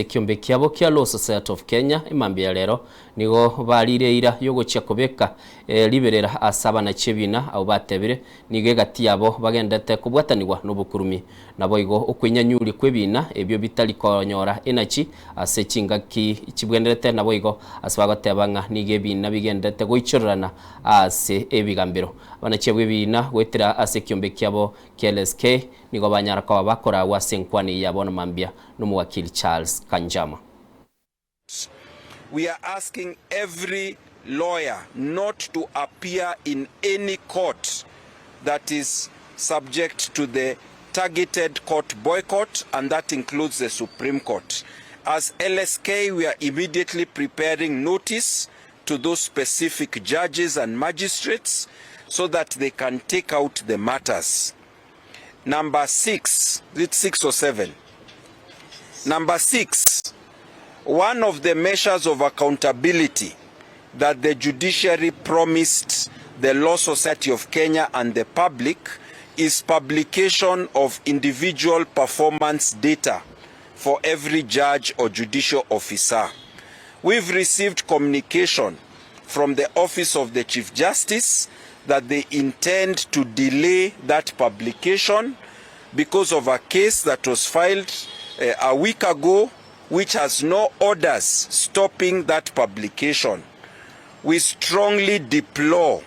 kiumbe kiabo kia Law Society of Kenya imambia lero nigo barireira yogochia kubeka liberera asaba na chebina au batebire nige gati yabo bagendete kubwatanirwa n'obukurumi nabo igo okwinyanyuri kwebina ebyo bitali konyora enachi ase chingaki chibwenderete nabo igo asabagotebanga nige bina bigendete goichorana ase ebigambiro banachebwe bina gwetira ase kiumbe kiabo KLSK nigo banyara kwa bakora wasenkwani yabo no mambia n'umuwakili Charles Kanjama. We are asking every lawyer not to appear in any court that is subject to the targeted court boycott, and that includes the Supreme Court. As LSK, we are immediately preparing notice to those specific judges and magistrates so that they can take out the matters. Number 6, is it 6 or 7? Number 6, one of the measures of accountability that the judiciary promised the Law Society of Kenya and the public is publication of individual performance data for every judge or judicial officer. We've received communication from the Office of the Chief Justice that they intend to delay that publication because of a case that was filed a week ago, which has no orders stopping that publication. We strongly deplore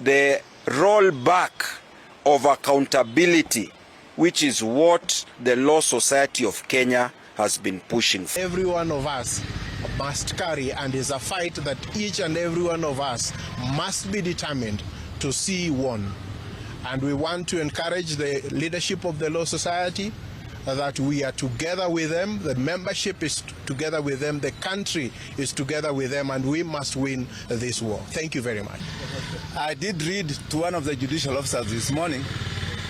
the rollback of accountability, which is what the Law Society of Kenya has been pushing for. Every one of us must carry, and is a fight that each and every one of us must be determined to see won. And we want to encourage the leadership of the Law Society that we are together with them, the membership is together with them, the country is together with them, and we must win this war. Thank you very much. I did read to one of the judicial officers this morning,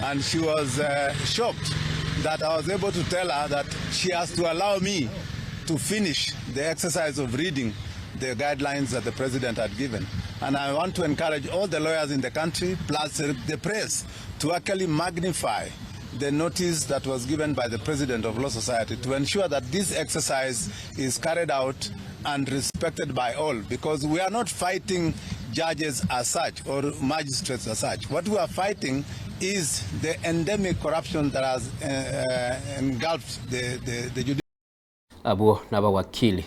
and she was shocked that I was able to tell her that she has to allow me to finish the exercise of reading the guidelines that the president had given. And I want to encourage all the lawyers in the country, plus the press, to actually magnify the notice that was given by the president of Law Society to ensure that this exercise is carried out and respected by all, because we are not fighting judges as such or magistrates as such. What we are fighting is the endemic corruption that has engulfed the judiciary. Abo na Abawakili